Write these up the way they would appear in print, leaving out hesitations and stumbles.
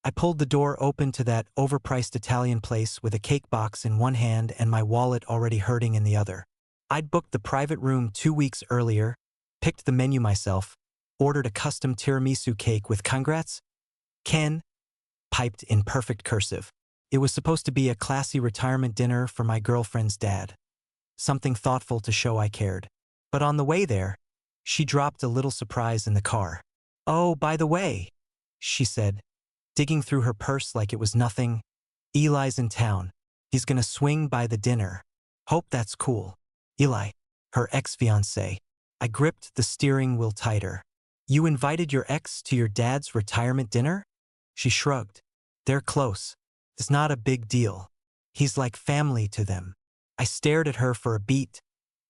I pulled the door open to that overpriced Italian place with a cake box in one hand and my wallet already hurting in the other. I'd booked the private room 2 weeks earlier, picked the menu myself, ordered a custom tiramisu cake with congrats, Ken, piped in perfect cursive. It was supposed to be a classy retirement dinner for my girlfriend's dad. Something thoughtful to show I cared. But on the way there, she dropped a little surprise in the car. "Oh, by the way," she said, digging through her purse like it was nothing, "Eli's in town. He's gonna swing by the dinner. Hope that's cool." Eli, her ex-fiancé. I gripped the steering wheel tighter. "You invited your ex to your dad's retirement dinner?" She shrugged. "They're close. It's not a big deal. He's like family to them." I stared at her for a beat,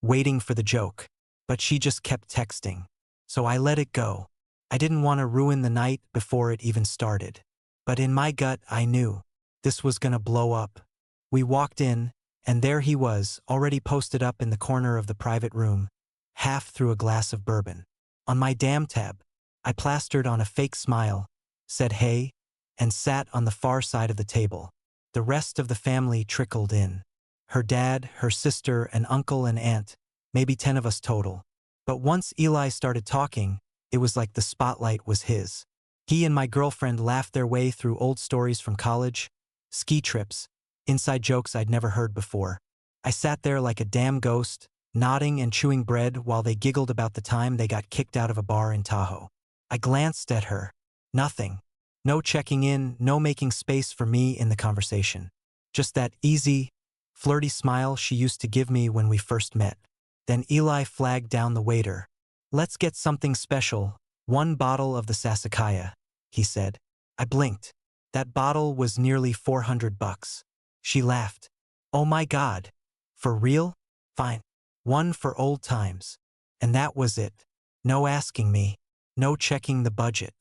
waiting for the joke, but she just kept texting. So I let it go. I didn't want to ruin the night before it even started. But in my gut, I knew this was gonna blow up. We walked in, and there he was, already posted up in the corner of the private room, half through a glass of bourbon. On my damn tab, I plastered on a fake smile, said hey, and sat on the far side of the table. The rest of the family trickled in. Her dad, her sister, an uncle and aunt, maybe 10 of us total. But once Eli started talking, it was like the spotlight was his. He and my girlfriend laughed their way through old stories from college, ski trips, inside jokes I'd never heard before. I sat there like a damn ghost, nodding and chewing bread while they giggled about the time they got kicked out of a bar in Tahoe. I glanced at her. Nothing. No checking in, no making space for me in the conversation. Just that easy, flirty smile she used to give me when we first met. Then Eli flagged down the waiter. "Let's get something special, 1 bottle of the Sassicaia," he said. I blinked. That bottle was nearly $400. She laughed. "Oh my God. For real? Fine. 1 for old times." And that was it. No asking me. No checking the budget.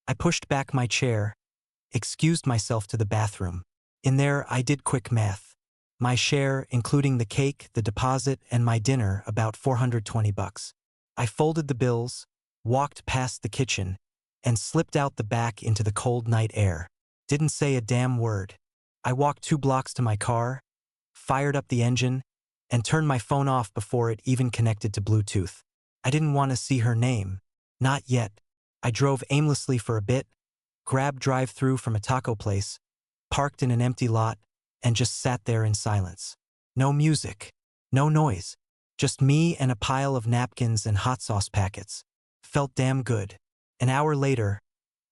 I pushed back my chair, excused myself to the bathroom. In there, I did quick math. My share, including the cake, the deposit, and my dinner, about $420. I folded the bills, walked past the kitchen, and slipped out the back into the cold night air. Didn't say a damn word. I walked 2 blocks to my car, fired up the engine, and turned my phone off before it even connected to Bluetooth. I didn't want to see her name. Not yet. I drove aimlessly for a bit, grabbed drive-through from a taco place, parked in an empty lot, and just sat there in silence. No music, no noise, just me and a pile of napkins and hot sauce packets. Felt damn good. An hour later,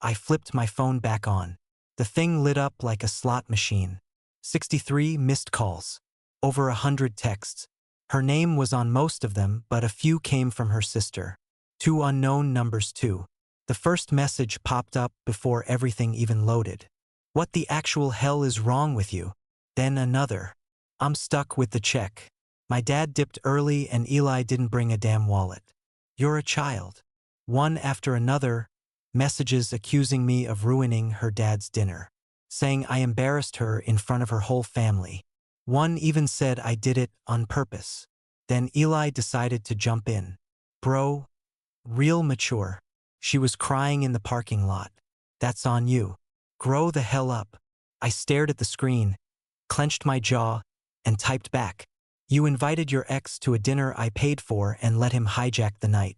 I flipped my phone back on. The thing lit up like a slot machine. 63 missed calls. Over 100 texts. Her name was on most of them, but a few came from her sister. 2 unknown numbers too. The first message popped up before everything even loaded. "What the actual hell is wrong with you?" Then another. "I'm stuck with the check. My dad dipped early and Eli didn't bring a damn wallet. You're a child." One after another, messages accusing me of ruining her dad's dinner, saying I embarrassed her in front of her whole family. One even said I did it on purpose. Then Eli decided to jump in. "Bro, real mature. She was crying in the parking lot. That's on you. Grow the hell up." I stared at the screen, clenched my jaw, and typed back. "You invited your ex to a dinner I paid for and let him hijack the night.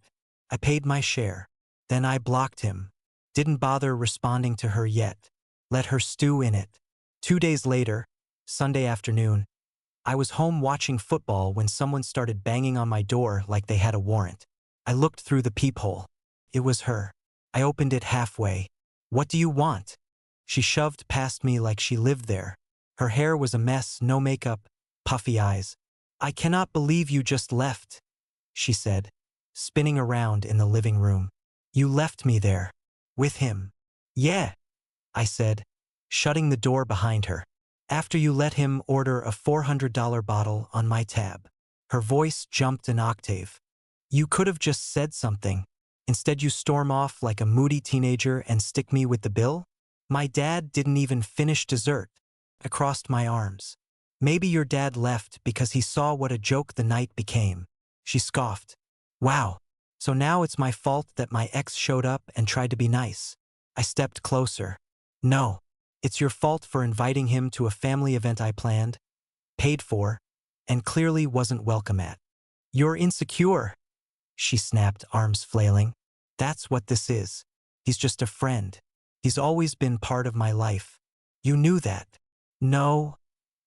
I paid my share. Then I blocked him. Didn't bother responding to her yet. Let her stew in it." 2 days later, Sunday afternoon, I was home watching football when someone started banging on my door like they had a warrant. I looked through the peephole. It was her. I opened it halfway. "What do you want?" She shoved past me like she lived there. Her hair was a mess, no makeup, puffy eyes. "I cannot believe you just left," she said, spinning around in the living room. "You left me there. With him." "Yeah," I said, shutting the door behind her. "After you let him order a $400 bottle on my tab." Her voice jumped an octave. "You could have just said something. Instead you storm off like a moody teenager and stick me with the bill? My dad didn't even finish dessert." I crossed my arms. "Maybe your dad left because he saw what a joke the night became." She scoffed. "Wow. So now it's my fault that my ex showed up and tried to be nice." I stepped closer. "No. It's your fault for inviting him to a family event I planned, paid for, and clearly wasn't welcome at. You're insecure, she snapped, arms flailing. That's what this is. He's just a friend. He's always been part of my life. You knew that. No,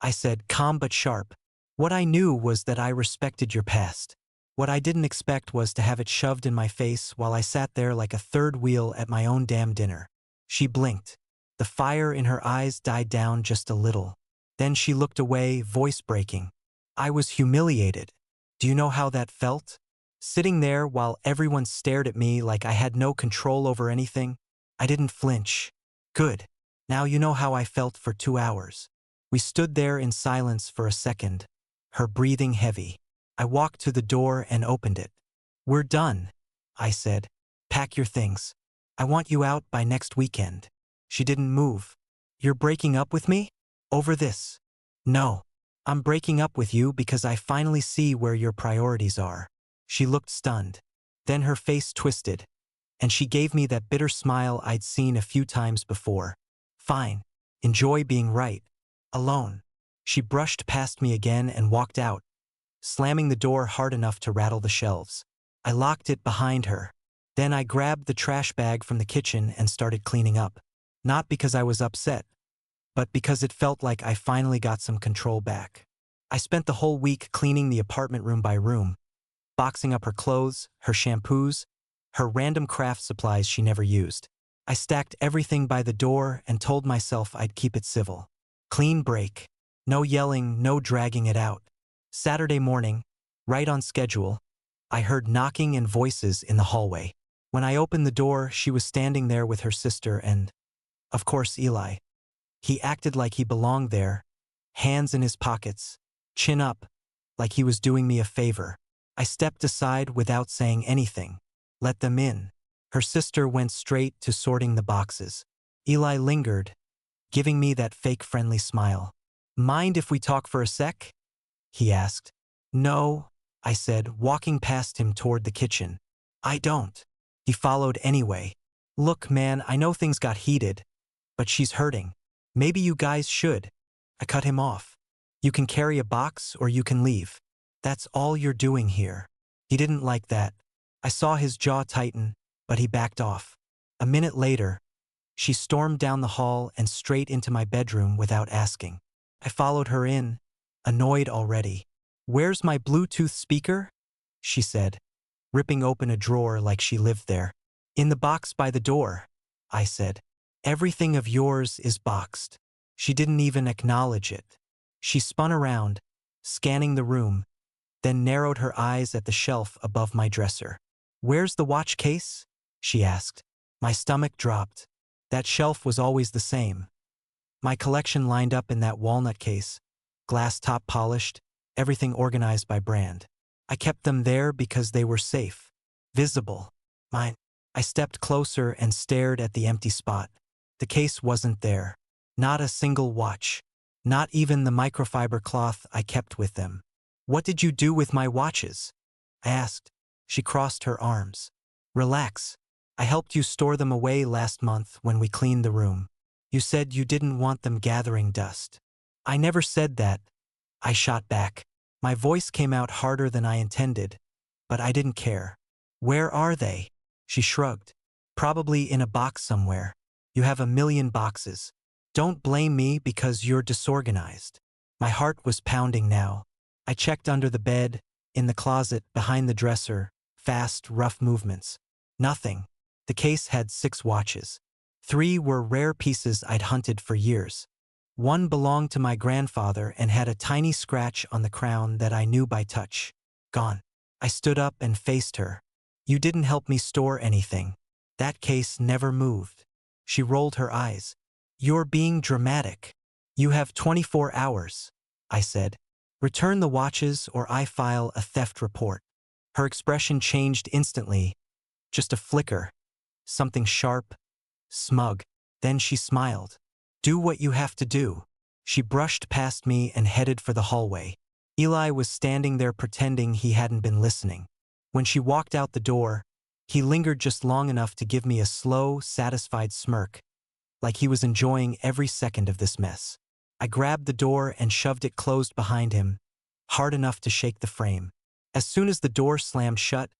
I said, calm but sharp. What I knew was that I respected your past. What I didn't expect was to have it shoved in my face while I sat there like a third wheel at my own damn dinner. She blinked. The fire in her eyes died down just a little. Then she looked away, voice breaking. I was humiliated. Do you know how that felt? Sitting there while everyone stared at me like I had no control over anything. I didn't flinch. Good. Now you know how I felt for 2 hours. We stood there in silence for a second, her breathing heavy. I walked to the door and opened it. We're done, I said. Pack your things. I want you out by next weekend. She didn't move. You're breaking up with me? Over this? No. I'm breaking up with you because I finally see where your priorities are. She looked stunned. Then her face twisted, and she gave me that bitter smile I'd seen a few times before. Fine. Enjoy being right. Alone. She brushed past me again and walked out, slamming the door hard enough to rattle the shelves. I locked it behind her. Then I grabbed the trash bag from the kitchen and started cleaning up. Not because I was upset, but because it felt like I finally got some control back. I spent the whole week cleaning the apartment room by room, boxing up her clothes, her shampoos, her random craft supplies she never used. I stacked everything by the door and told myself I'd keep it civil. Clean break. No yelling, no dragging it out. Saturday morning, right on schedule, I heard knocking and voices in the hallway. When I opened the door, she was standing there with her sister and, of course, Eli. He acted like he belonged there, hands in his pockets, chin up, like he was doing me a favor. I stepped aside without saying anything. Let them in. Her sister went straight to sorting the boxes. Eli lingered, giving me that fake friendly smile. Mind if we talk for a sec? He asked. No, I said, walking past him toward the kitchen. I don't. He followed anyway. Look, man, I know things got heated, but she's hurting. Maybe you guys should. I cut him off. You can carry a box or you can leave. That's all you're doing here. He didn't like that. I saw his jaw tighten, but he backed off. A minute later, she stormed down the hall and straight into my bedroom without asking. I followed her in, annoyed already. Where's my Bluetooth speaker? She said, ripping open a drawer like she lived there. In the box by the door, I said. Everything of yours is boxed. She didn't even acknowledge it. She spun around, scanning the room, then narrowed her eyes at the shelf above my dresser. Where's the watch case? She asked. My stomach dropped. That shelf was always the same. My collection lined up in that walnut case, glass top polished, everything organized by brand. I kept them there because they were safe, visible. Mine. I stepped closer and stared at the empty spot. The case wasn't there. Not a single watch. Not even the microfiber cloth I kept with them. What did you do with my watches? I asked. She crossed her arms. Relax. I helped you store them away last month when we cleaned the room. You said you didn't want them gathering dust. I never said that. I shot back. My voice came out harder than I intended, but I didn't care. Where are they? She shrugged. Probably in a box somewhere. You have a million boxes. Don't blame me because you're disorganized. My heart was pounding now. I checked under the bed, in the closet, behind the dresser, fast, rough movements. Nothing. The case had 6 watches. 3 were rare pieces I'd hunted for years. 1 belonged to my grandfather and had a tiny scratch on the crown that I knew by touch. Gone. I stood up and faced her. You didn't help me store anything. That case never moved. She rolled her eyes. You're being dramatic. You have 24 hours, I said. Return the watches or I file a theft report. Her expression changed instantly. Just a flicker. Something sharp, smug. Then she smiled. Do what you have to do. She brushed past me and headed for the hallway. Eli was standing there pretending he hadn't been listening. When she walked out the door, he lingered just long enough to give me a slow, satisfied smirk, like he was enjoying every second of this mess. I grabbed the door and shoved it closed behind him, hard enough to shake the frame. As soon as the door slammed shut,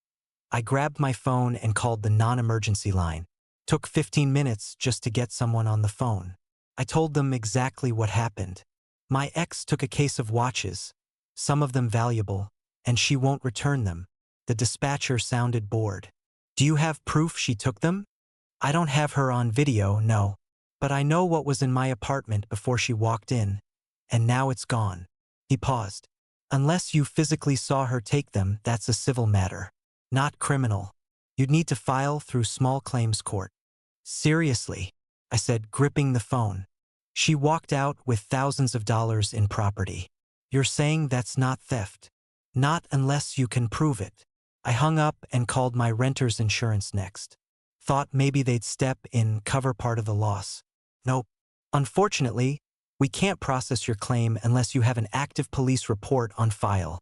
I grabbed my phone and called the non-emergency line. Took 15 minutes just to get someone on the phone. I told them exactly what happened. My ex took a case of watches, some of them valuable, and she won't return them. The dispatcher sounded bored. Do you have proof she took them? I don't have her on video, no. But I know what was in my apartment before she walked in, and now it's gone. He paused. Unless you physically saw her take them, that's a civil matter, not criminal. You'd need to file through small claims court. Seriously, I said, gripping the phone. She walked out with thousands of dollars in property. You're saying that's not theft? Not unless you can prove it. I hung up and called my renter's insurance next. Thought maybe they'd step in, cover part of the loss. Nope. Unfortunately, we can't process your claim unless you have an active police report on file,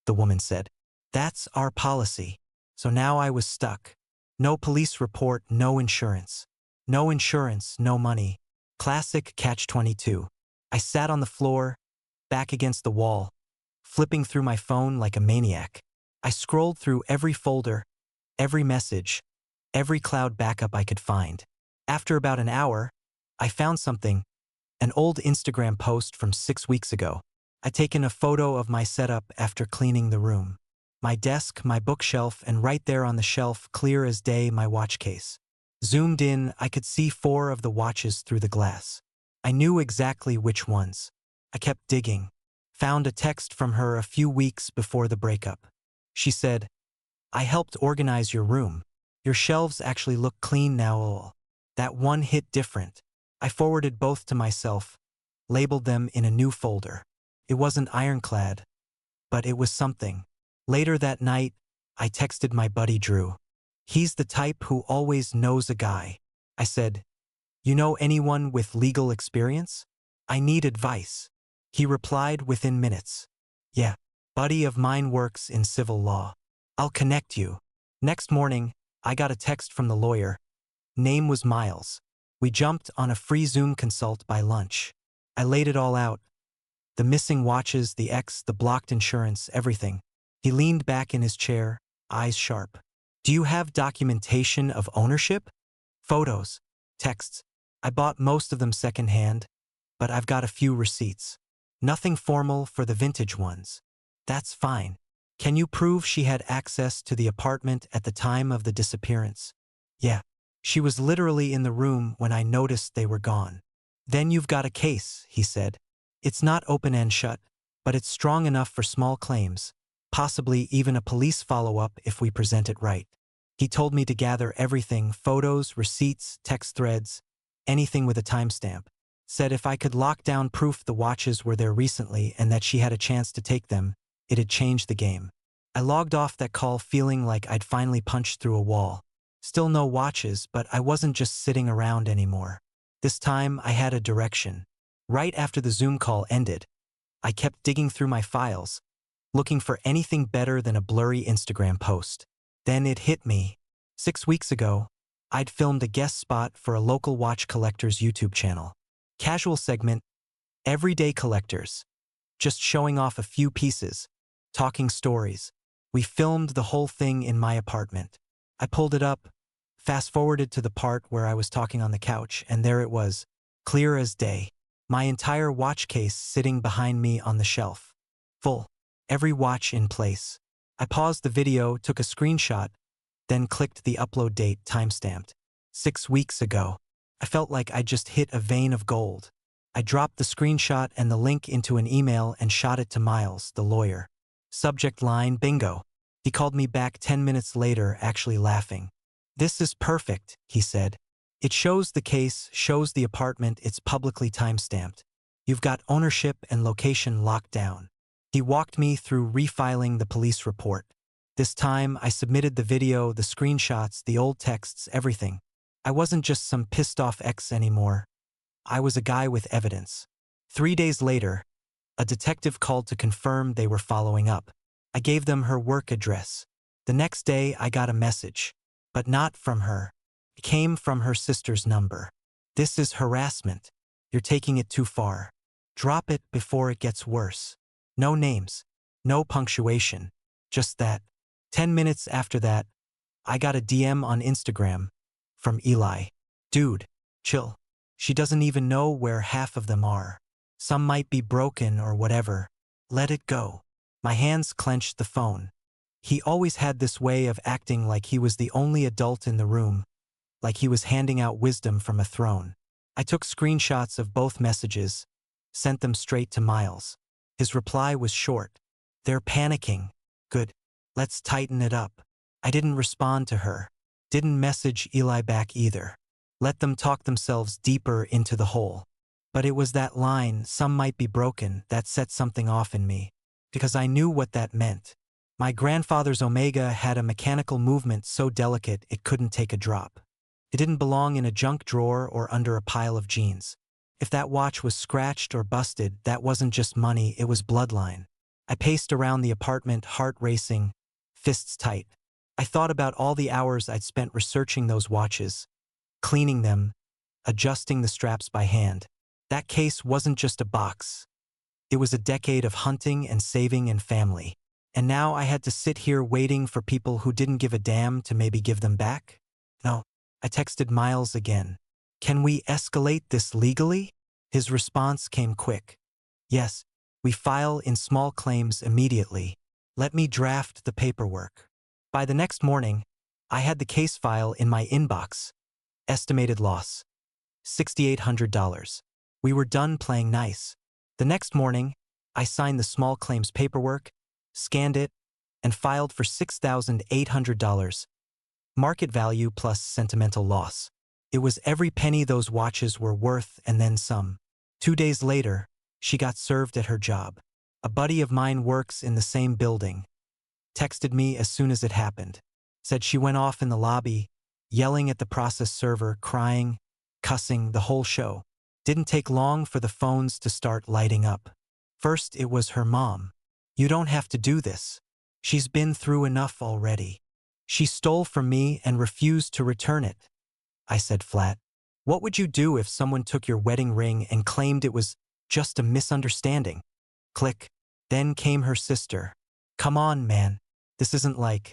the woman said. That's our policy. So now I was stuck. No police report, no insurance. No insurance, no money. Classic catch-22. I sat on the floor, back against the wall, flipping through my phone like a maniac. I scrolled through every folder, every message, every cloud backup I could find. After about an hour, I found something, an old Instagram post from 6 weeks ago. I'd taken a photo of my setup after cleaning the room. My desk, my bookshelf, and right there on the shelf, clear as day, my watch case. Zoomed in, I could see 4 of the watches through the glass. I knew exactly which ones. I kept digging. Found a text from her a few weeks before the breakup. She said, I helped organize your room. Your shelves actually look clean now. That one hit different. I forwarded both to myself, labeled them in a new folder. It wasn't ironclad, but it was something. Later that night, I texted my buddy Drew. He's the type who always knows a guy. I said, you know anyone with legal experience? I need advice. He replied within minutes. Yeah, buddy of mine works in civil law. I'll connect you. Next morning, I got a text from the lawyer. Name was Miles. We jumped on a free Zoom consult by lunch. I laid it all out. The missing watches, the ex, the blocked insurance, everything. He leaned back in his chair, eyes sharp. Do you have documentation of ownership? Photos, texts. I bought most of them secondhand, but I've got a few receipts. Nothing formal for the vintage ones. That's fine. Can you prove she had access to the apartment at the time of the disappearance? Yeah. She was literally in the room when I noticed they were gone. Then you've got a case, he said. It's not open and shut, but it's strong enough for small claims, possibly even a police follow-up if we present it right. He told me to gather everything, photos, receipts, text threads, anything with a timestamp. Said if I could lock down proof the watches were there recently and that she had a chance to take them, it'd change the game. I logged off that call feeling like I'd finally punched through a wall. Still no watches, but I wasn't just sitting around anymore. This time I had a direction. Right after the Zoom call ended, I kept digging through my files, looking for anything better than a blurry Instagram post. Then it hit me. 6 weeks ago, I'd filmed a guest spot for a local watch collector's YouTube channel. Casual segment, Everyday Collectors. Just showing off a few pieces, talking stories. We filmed the whole thing in my apartment. I pulled it up, fast-forwarded to the part where I was talking on the couch, and there it was, clear as day. My entire watch case sitting behind me on the shelf. Full. Every watch in place. I paused the video, took a screenshot, then clicked the upload date timestamped. 6 weeks ago. I felt like I just hit a vein of gold. I dropped the screenshot and the link into an email and shot it to Miles, the lawyer. Subject line, bingo. He called me back 10 minutes later, actually laughing. This is perfect, he said. It shows the case, shows the apartment, it's publicly timestamped. You've got ownership and location locked down. He walked me through refiling the police report. This time, I submitted the video, the screenshots, the old texts, everything. I wasn't just some pissed-off ex anymore. I was a guy with evidence. 3 days later, a detective called to confirm they were following up. I gave them her work address. The next day, I got a message, but not from her. It came from her sister's number. This is harassment. You're taking it too far. Drop it before it gets worse. No names. No punctuation. Just that. 10 minutes after that, I got a DM on Instagram from Eli. Dude, chill. She doesn't even know where half of them are. Some might be broken or whatever. Let it go. My hands clenched the phone. He always had this way of acting like he was the only adult in the room, like he was handing out wisdom from a throne. I took screenshots of both messages, sent them straight to Miles. His reply was short. They're panicking. Good. Let's tighten it up. I didn't respond to her. Didn't message Eli back either. Let them talk themselves deeper into the hole. But it was that line, some might be broken, that set something off in me. Because I knew what that meant. My grandfather's Omega had a mechanical movement so delicate it couldn't take a drop. It didn't belong in a junk drawer or under a pile of jeans. If that watch was scratched or busted, that wasn't just money, it was bloodline. I paced around the apartment, heart racing, fists tight. I thought about all the hours I'd spent researching those watches, cleaning them, adjusting the straps by hand. That case wasn't just a box. It was a decade of hunting and saving and family. And now I had to sit here waiting for people who didn't give a damn to maybe give them back? No. I texted Miles again. Can we escalate this legally? His response came quick. Yes, we file in small claims immediately. Let me draft the paperwork. By the next morning, I had the case file in my inbox. Estimated loss. $6,800. We were done playing nice. The next morning, I signed the small claims paperwork, scanned it, and filed for $6,800. Market value plus sentimental loss. It was every penny those watches were worth and then some. 2 days later, she got served at her job. A buddy of mine works in the same building. Texted me as soon as it happened. Said she went off in the lobby, yelling at the process server, crying, cussing, the whole show. Didn't take long for the phones to start lighting up. First, it was her mom. You don't have to do this. She's been through enough already. She stole from me and refused to return it. I said flat. What would you do if someone took your wedding ring and claimed it was just a misunderstanding? Click. Then came her sister. Come on, man. This isn't like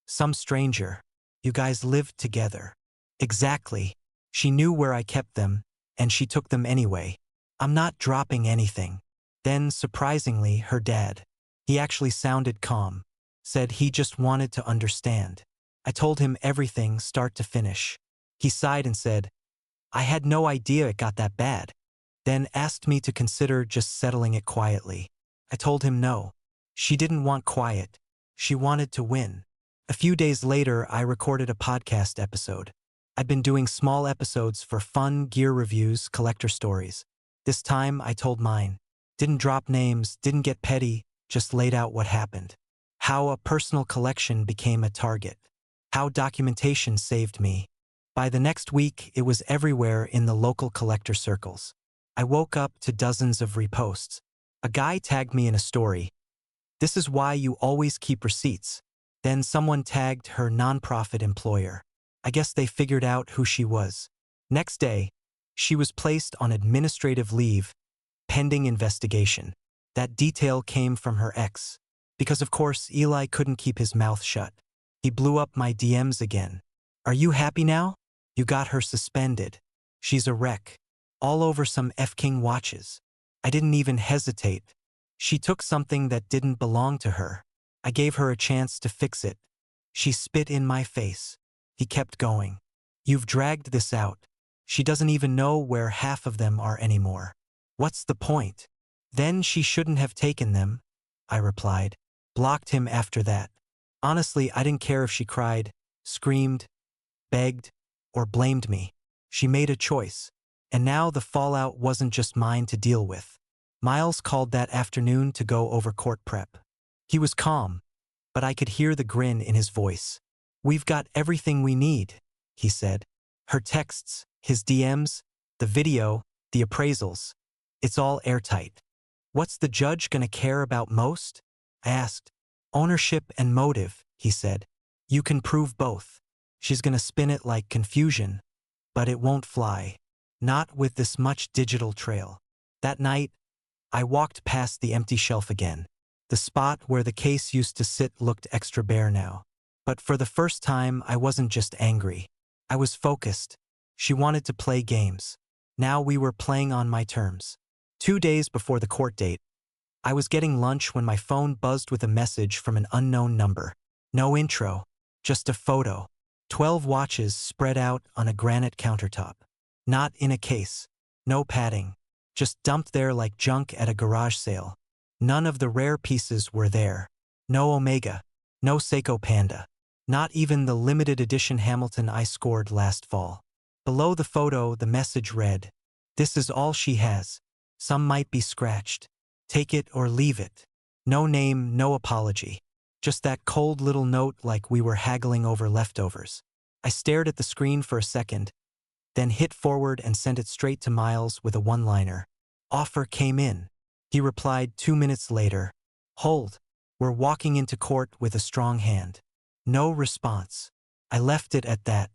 some stranger. You guys lived together. Exactly. She knew where I kept them, and she took them anyway. I'm not dropping anything. Then, surprisingly, her dad. He actually sounded calm. Said he just wanted to understand. I told him everything, start to finish. He sighed and said, I had no idea it got that bad. Then asked me to consider just settling it quietly. I told him no. She didn't want quiet. She wanted to win. A few days later, I recorded a podcast episode. I'd been doing small episodes for fun, gear reviews, collector stories. This time, I told mine. Didn't drop names, didn't get petty, just laid out what happened. How a personal collection became a target. How documentation saved me. By the next week, it was everywhere in the local collector circles. I woke up to dozens of reposts. A guy tagged me in a story. This is why you always keep receipts. Then someone tagged her nonprofit employer. I guess they figured out who she was. Next day, she was placed on administrative leave, pending investigation. That detail came from her ex. Because of course, Eli couldn't keep his mouth shut. He blew up my DMs again. Are you happy now? You got her suspended. She's a wreck. All over some F-King watches. I didn't even hesitate. She took something that didn't belong to her. I gave her a chance to fix it. She spit in my face. He kept going. You've dragged this out. She doesn't even know where half of them are anymore. What's the point? Then she shouldn't have taken them, I replied. Blocked him after that. Honestly, I didn't care if she cried, screamed, begged, or blamed me. She made a choice. And now the fallout wasn't just mine to deal with. Miles called that afternoon to go over court prep. He was calm, but I could hear the grin in his voice. We've got everything we need, he said. Her texts, his DMs, the video, the appraisals. It's all airtight. What's the judge gonna care about most? I asked. Ownership and motive, he said. You can prove both. She's gonna spin it like confusion, but it won't fly. Not with this much digital trail. That night, I walked past the empty shelf again. The spot where the case used to sit looked extra bare now. But for the first time, I wasn't just angry. I was focused. She wanted to play games. Now we were playing on my terms. 2 days before the court date, I was getting lunch when my phone buzzed with a message from an unknown number. No intro, just a photo. 12 watches spread out on a granite countertop. Not in a case. No padding. Just dumped there like junk at a garage sale. None of the rare pieces were there. No Omega. No Seiko Panda. Not even the limited edition Hamilton I scored last fall. Below the photo, the message read, "This is all she has. Some might be scratched. Take it or leave it." No name, no apology. Just that cold little note like we were haggling over leftovers. I stared at the screen for a second, then hit forward and sent it straight to Miles with a one-liner. "Offer came in." He replied 2 minutes later, "Hold. We're walking into court with a strong hand." No response. I left it at that.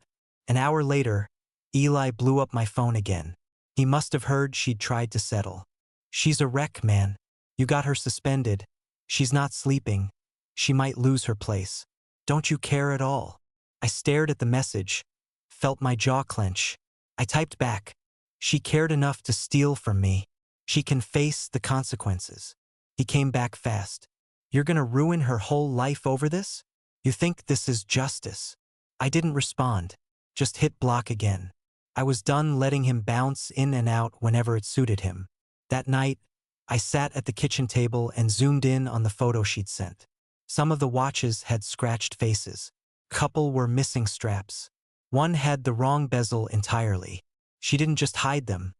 An hour later, Eli blew up my phone again. He must have heard she'd tried to settle. "She's a wreck, man. You got her suspended. She's not sleeping. She might lose her place. Don't you care at all?" I stared at the message, felt my jaw clench. I typed back, "She cared enough to steal from me. She can face the consequences." He came back fast. "You're gonna ruin her whole life over this? You think this is justice?" I didn't respond, just hit block again. I was done letting him bounce in and out whenever it suited him. That night, I sat at the kitchen table and zoomed in on the photo she'd sent. Some of the watches had scratched faces. Couple were missing straps. One had the wrong bezel entirely. She didn't just hide them.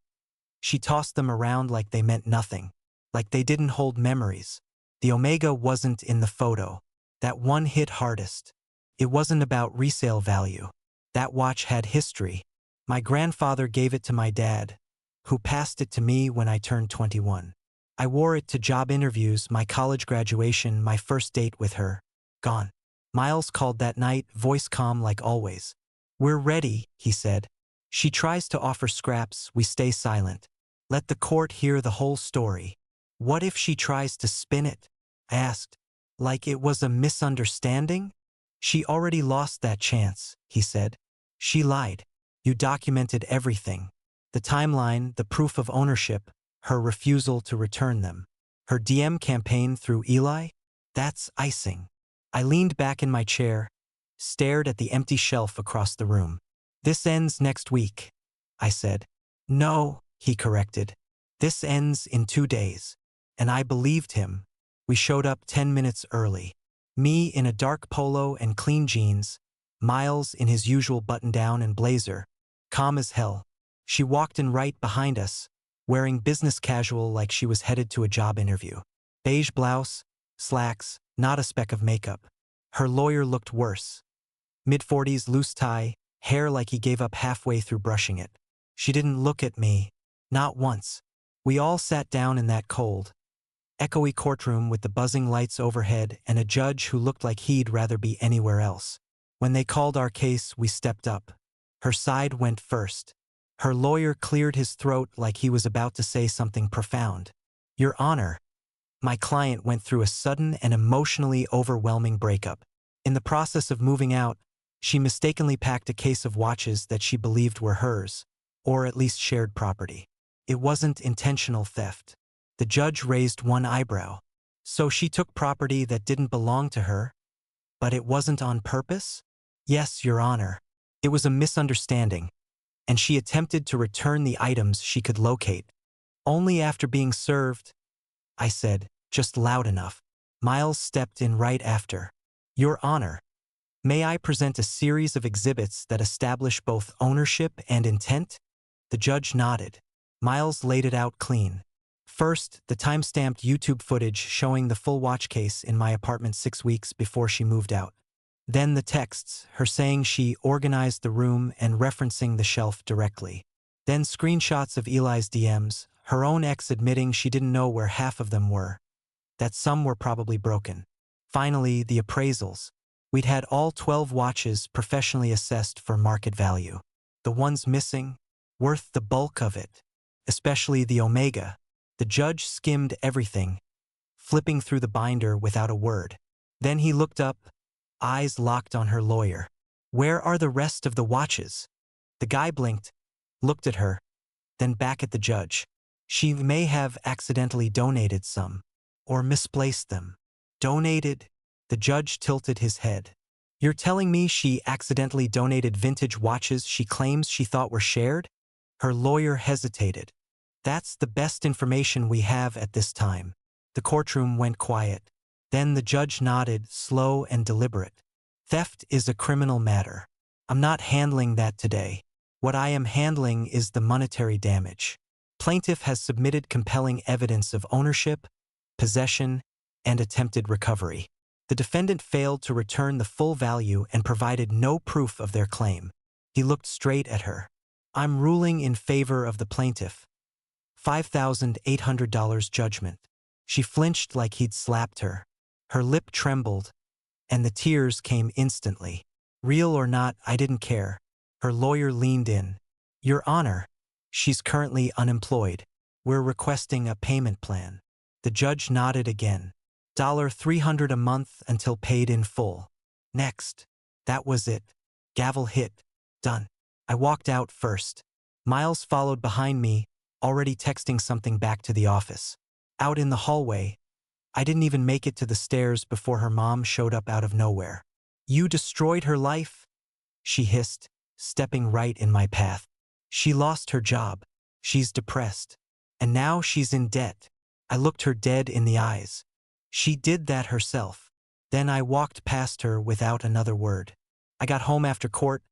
She tossed them around like they meant nothing, like they didn't hold memories. The Omega wasn't in the photo. That one hit hardest. It wasn't about resale value. That watch had history. My grandfather gave it to my dad, who passed it to me when I turned 21. I wore it to job interviews, my college graduation, my first date with her. Gone. Miles called that night, voice calm like always. "We're ready," he said. "She tries to offer scraps, we stay silent. Let the court hear the whole story." "What if she tries to spin it?" I asked. "Like it was a misunderstanding?" "She already lost that chance," he said. "She lied. You documented everything. The timeline, the proof of ownership, her refusal to return them. Her DM campaign through Eli? That's icing." I leaned back in my chair, stared at the empty shelf across the room. "This ends next week," I said. "No," he corrected. "This ends in 2 days." And I believed him. We showed up 10 minutes early. Me in a dark polo and clean jeans, Miles in his usual button-down and blazer, calm as hell. She walked in right behind us, wearing business casual like she was headed to a job interview. Beige blouse, slacks, not a speck of makeup. Her lawyer looked worse. Mid-40s, loose tie, hair like he gave up halfway through brushing it. She didn't look at me. Not once. We all sat down in that cold, echoey courtroom with the buzzing lights overhead and a judge who looked like he'd rather be anywhere else. When they called our case, we stepped up. Her side went first. Her lawyer cleared his throat like he was about to say something profound. "Your Honor." My client went through a sudden and emotionally overwhelming breakup. In the process of moving out, she mistakenly packed a case of watches that she believed were hers, or at least shared property. It wasn't intentional theft. The judge raised one eyebrow. "So she took property that didn't belong to her, but it wasn't on purpose?" "Yes, Your Honor. It was a misunderstanding, and she attempted to return the items she could locate. Only after being served," I said, just loud enough. Miles stepped in right after. "Your Honor, may I present a series of exhibits that establish both ownership and intent?" The judge nodded. Miles laid it out clean. First, the time-stamped YouTube footage showing the full watch case in my apartment 6 weeks before she moved out. Then the texts, her saying she organized the room and referencing the shelf directly. Then screenshots of Eli's DMs, her own ex admitting she didn't know where half of them were, that some were probably broken. Finally, the appraisals. We'd had all 12 watches professionally assessed for market value. The ones missing, Worth the bulk of it. Especially the Omega. The judge skimmed everything, flipping through the binder without a word. Then he looked up, eyes locked on her lawyer. Where are the rest of the watches? The guy blinked, looked at her, then back at the judge. She may have accidentally donated some, or misplaced them. Donated? The judge tilted his head. You're telling me she accidentally donated vintage watches she claims she thought were shared? Her lawyer hesitated. That's the best information we have at this time. The courtroom went quiet. Then the judge nodded, slow and deliberate. Theft is a criminal matter. I'm not handling that today. What I am handling is the monetary damage. Plaintiff has submitted compelling evidence of ownership, possession, and attempted recovery. The defendant failed to return the full value and provided no proof of their claim. He looked straight at her. I'm ruling in favor of the plaintiff. $5,800 judgment. She flinched like he'd slapped her. Her lip trembled, and the tears came instantly. Real or not, I didn't care. Her lawyer leaned in. Your Honor, she's currently unemployed. We're requesting a payment plan. The judge nodded again. $300 a month until paid in full. Next. That was it. Gavel hit. Done. I walked out first. Miles followed behind me, already texting something back to the office. Out in the hallway, I didn't even make it to the stairs before her mom showed up out of nowhere. You destroyed her life? She hissed, stepping right in my path. She lost her job. She's depressed. And now she's in debt. I looked her dead in the eyes. She did that herself. Then I walked past her without another word. I got home after court,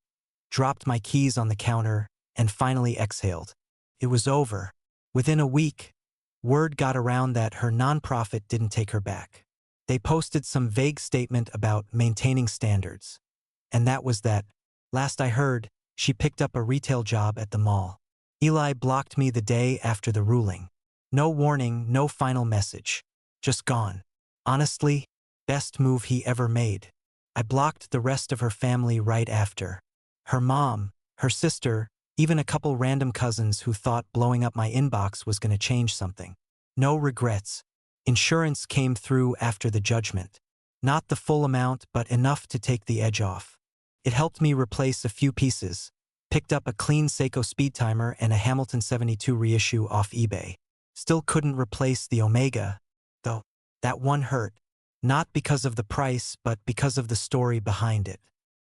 dropped my keys on the counter, and finally exhaled. It was over. Within a week, word got around that her nonprofit didn't take her back. They posted some vague statement about maintaining standards. And that was that. Last I heard, she picked up a retail job at the mall. Eli blocked me the day after the ruling. No warning, no final message. Just gone. Honestly, best move he ever made. I blocked the rest of her family right after. Her mom, her sister, even a couple random cousins who thought blowing up my inbox was going to change something. No regrets. Insurance came through after the judgment. Not the full amount, but enough to take the edge off. It helped me replace a few pieces. Picked up a clean Seiko speed timer and a Hamilton 72 reissue off eBay. Still couldn't replace the Omega, though. That one hurt. Not because of the price, but because of the story behind it.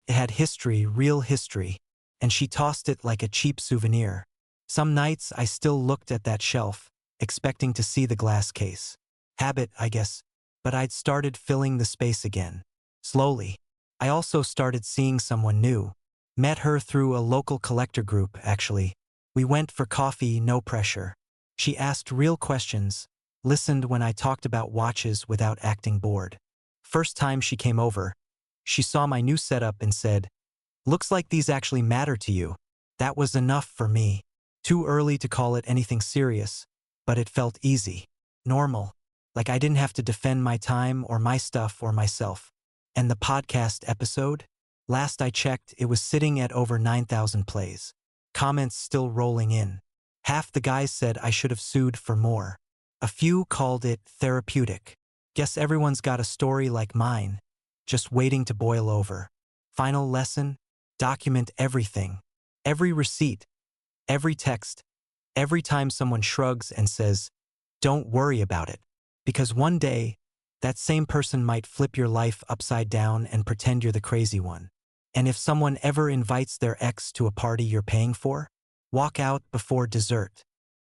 It had history, real history, and she tossed it like a cheap souvenir. Some nights I still looked at that shelf, expecting to see the glass case. Habit, I guess, but I'd started filling the space again. Slowly. I also started seeing someone new. Met her through a local collector group, actually. We went for coffee, no pressure. She asked real questions, listened when I talked about watches without acting bored. First time she came over, she saw my new setup and said, "Looks like these actually matter to you." That was enough for me. Too early to call it anything serious, but it felt easy. Normal. Like I didn't have to defend my time or my stuff or myself. And the podcast episode? Last I checked, it was sitting at over 9,000 plays. Comments still rolling in. Half the guys said I should have sued for more. A few called it therapeutic. Guess everyone's got a story like mine, just waiting to boil over. Final lesson? Document everything. Every receipt, every text, every time someone shrugs and says, "Don't worry about it." Because one day, that same person might flip your life upside down and pretend you're the crazy one. And if someone ever invites their ex to a party you're paying for, walk out before dessert.